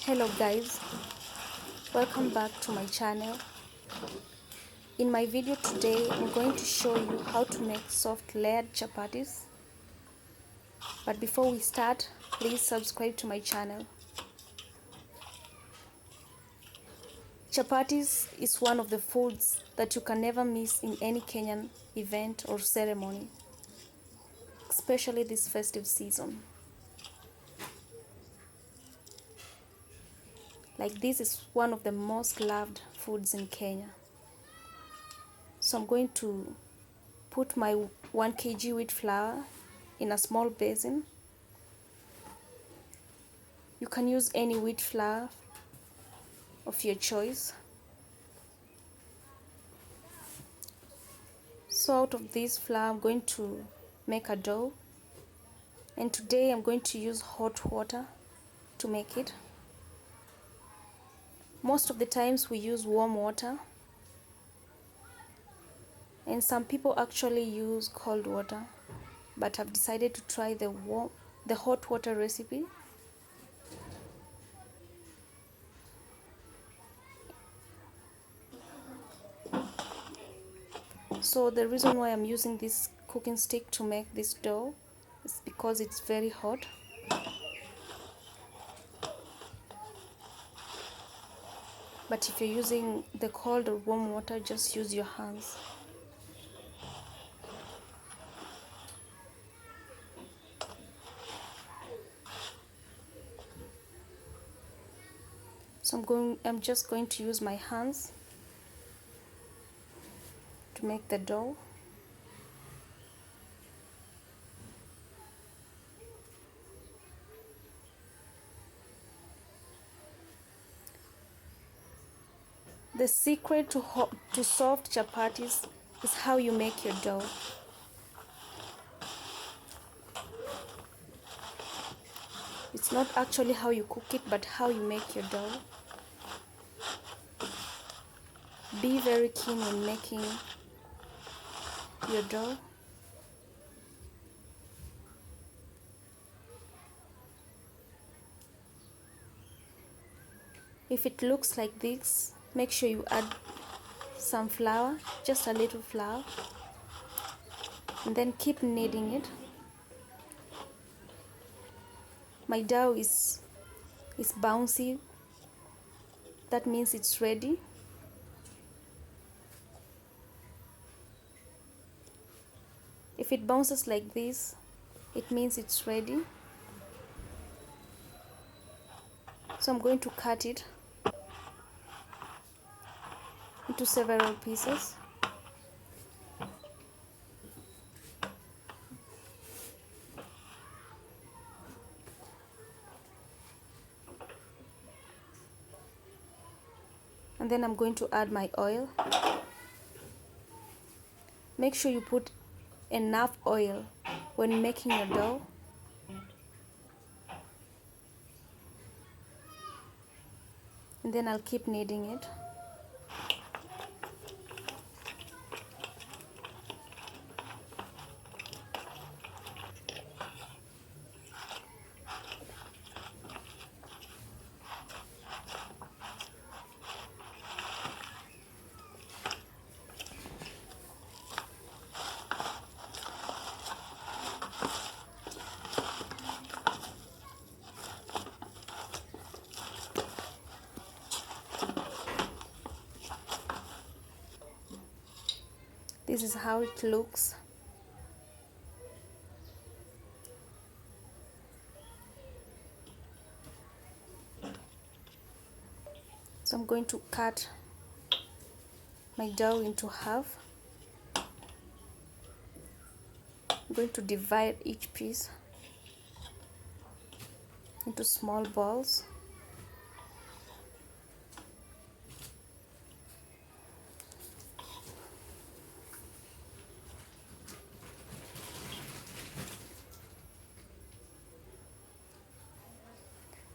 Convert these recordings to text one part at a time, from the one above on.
Hello guys, welcome back to my channel. In my video today, I'm going to show you how to make soft layered chapatis. But before we start, please subscribe to my channel. Chapatis is one of the foods that you can never miss in any Kenyan event or ceremony, especially this festive season. Like, this is one of the most loved foods in Kenya. So I'm going to put my 1 kg wheat flour in a small basin. You can use any wheat flour of your choice. So out of this flour, I'm going to make a dough. And today I'm going to use hot water to make it. Most of the times we use warm water, and some people actually use cold water, but I've decided to try the hot water recipe. So the reason why I'm using this cooking stick to make this dough is because it's very hot. But if you're using the cold or warm water, just use your hands. So I'm just going to use my hands to make the dough. The secret to soft chapatis is how you make your dough. It's not actually how you cook it, but how you make your dough. Be very keen when making your dough. If it looks like this, make sure you add some flour, just a little flour, and then keep kneading it. My dough is bouncy. That means it's ready. If it bounces like this, it means it's ready. So I'm going to cut it into several pieces. And then I'm going to add my oil. Make sure you put enough oil when making your dough. And then I'll keep kneading it. This is how it looks. So I'm going to cut my dough into half. I'm going to divide each piece into small balls.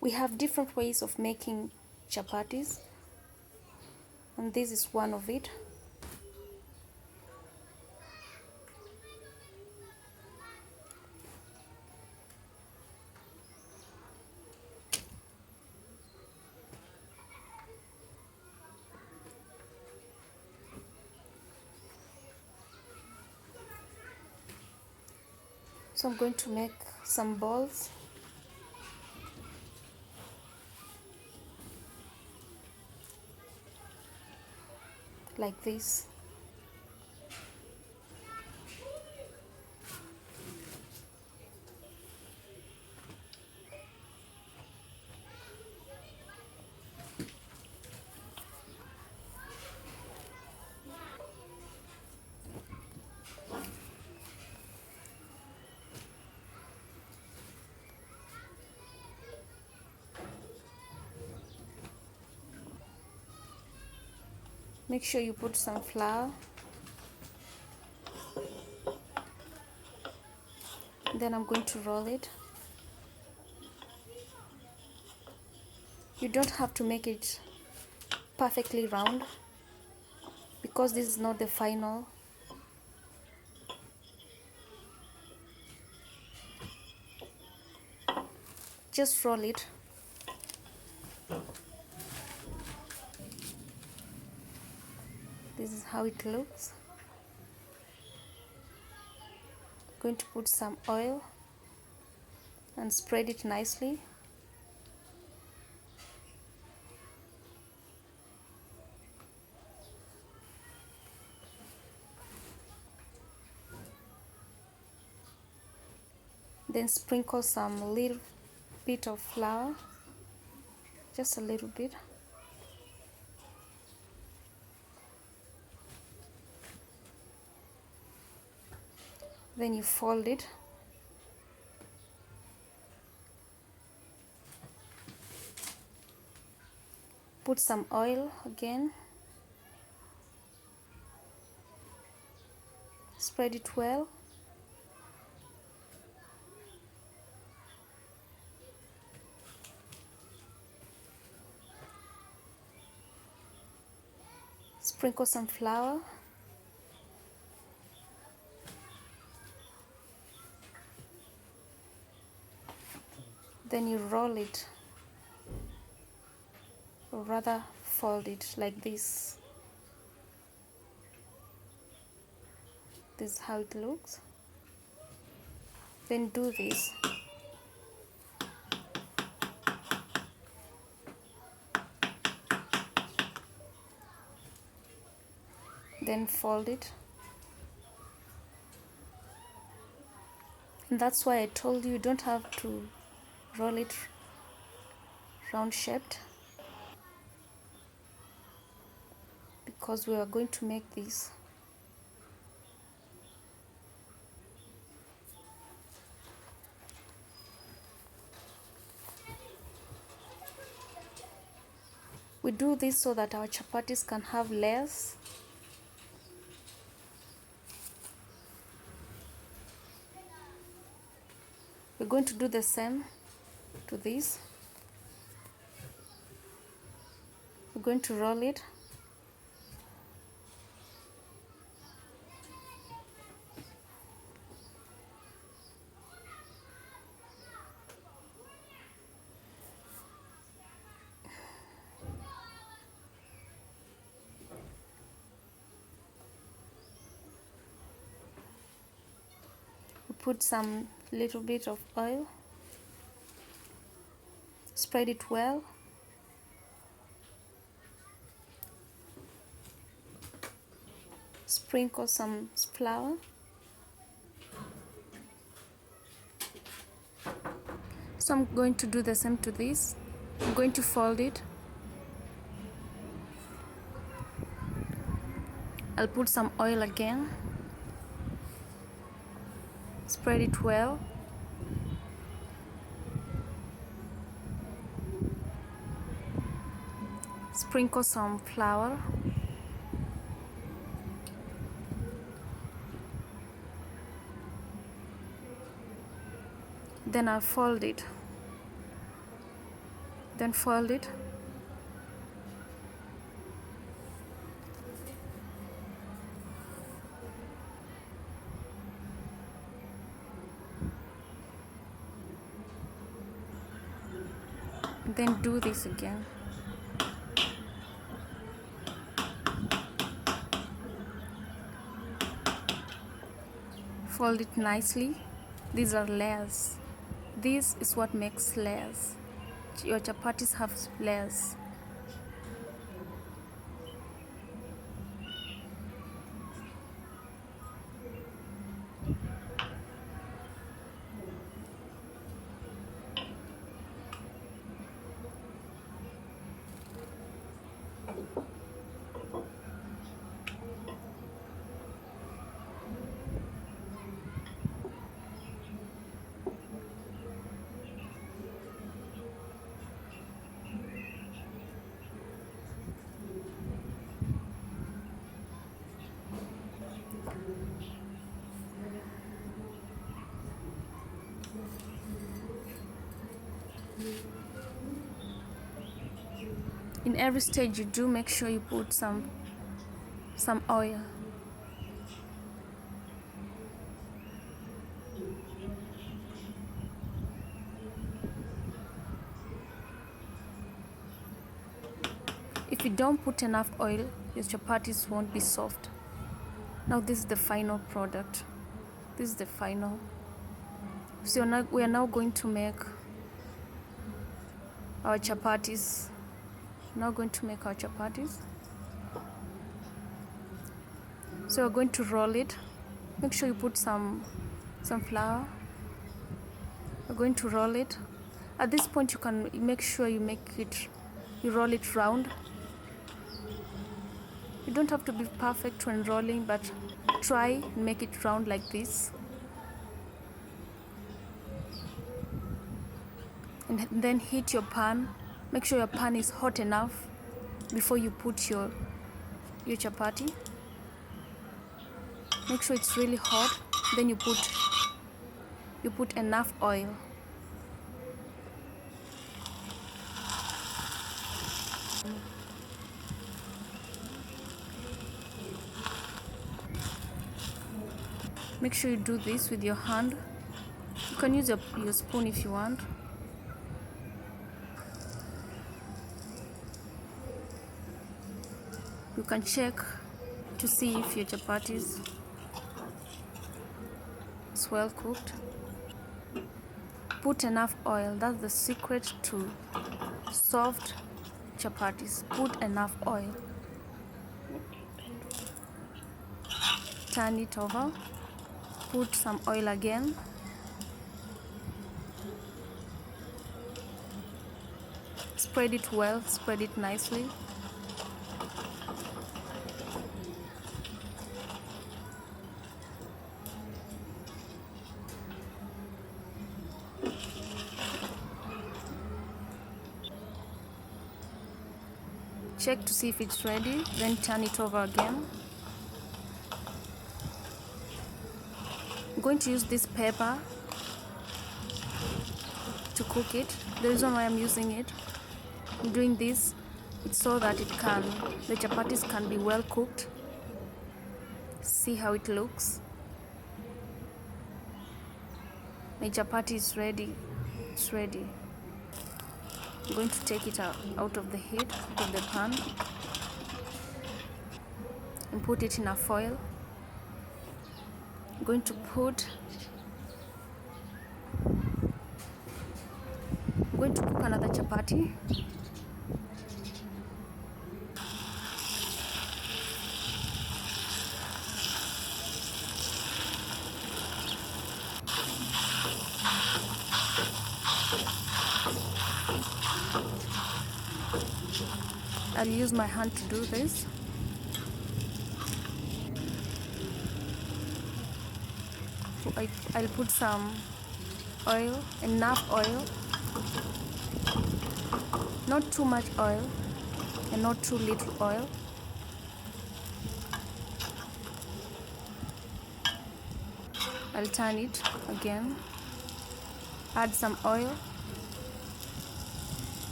We have different ways of making chapatis, and this is one of it. So I'm going to make some balls like this. Make sure you put some flour. Then I'm going to roll it. You don't have to make it perfectly round because this is not the final. Just roll it. This is how it looks. Going to put some oil and spread it nicely. Then sprinkle some little bit of flour, just a little bit. Then you fold it. Put some oil again. Spread it well. Sprinkle some flour. Then you roll it, or rather fold it like this. This is how it looks. Then do this. Then fold it. And that's why I told you don't have to roll it round shaped, because we are going to make this. We do this so that our chapatis can have layers. We're going to do the same to this. We're going to roll it. We put some little bit of oil. Spread it well. Sprinkle some flour. So I'm going to do the same to this. I'm going to fold it. I'll put some oil again. Spread it well. Sprinkle some flour. Then I'll fold it. Then fold it. Then do this again. Fold it nicely. These are layers. This is what makes layers. Your chapatis have layers. In every stage you do, make sure you put some oil. If you don't put enough oil, your chapatis won't be soft. Now this is the final product. This is the final. So now we are now going to make our chapatis. Now going to make our chapatis. So we're going to roll it. Make sure you put some flour. We're going to roll it. At this point you can make sure you roll it round. You don't have to be perfect when rolling, but try and make it round like this. And then heat your pan. Make sure your pan is hot enough before you put your chapati. Make sure it's really hot. Then you put enough oil. Make sure you do this with your hand. You can use your spoon if you want. You can check to see if your chapatis is well cooked. Put enough oil. That's the secret to soft chapatis. Put enough oil. Turn it over. Put some oil again. Spread it well, spread it nicely. Check to see if it's ready, then turn it over again. I'm going to use this pepper to cook it. The reason why I'm using it, I'm doing this, it's so that the chapatis can be well cooked. See how it looks. My chapati is ready. It's ready. I'm going to take it out of the heat, out of the pan, and put it in a foil. I'm going to cook another chapati. I'll use my hand to do this. I'll put some oil, enough oil, not too much oil and not too little oil. I'll turn it again, add some oil,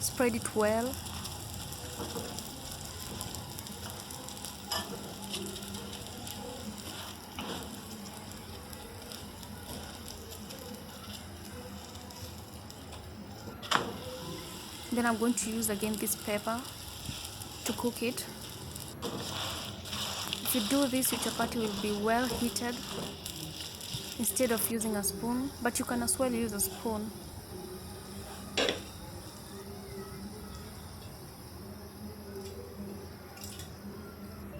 spread it well. Then I'm going to use again this pepper to cook it. If you do this, your chapati will be well heated. instead of using a spoon, but you can as well use a spoon.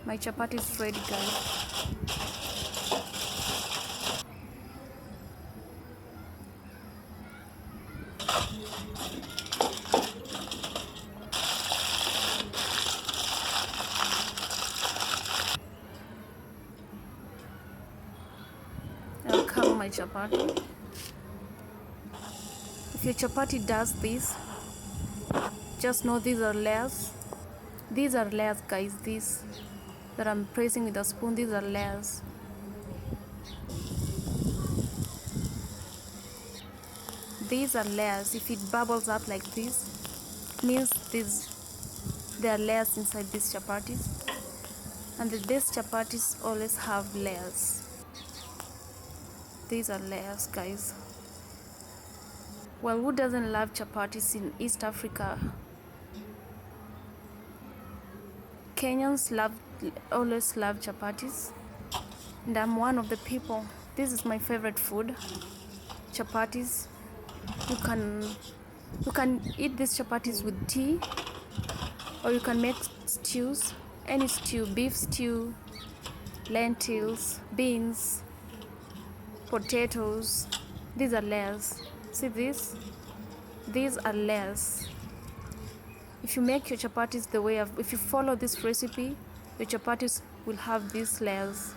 My chapati is ready, guys. I'll cover my chapati. If your chapati does this, just know these are layers. These are layers, guys. These that I'm pressing with a spoon, these are layers. These are layers. If it bubbles up like this, means there are layers inside these chapatis, and the best chapatis always have layers. These are layers, guys. Well, who doesn't love chapatis in East Africa? Kenyans always love chapatis, and I'm one of the people. This is my favorite food, chapatis. You can eat these chapatis with tea, or you can make stews, any stew, beef stew, lentils, beans, potatoes. These are layers. See this? These are layers. If you make your chapatis if you follow this recipe, your chapatis will have these layers.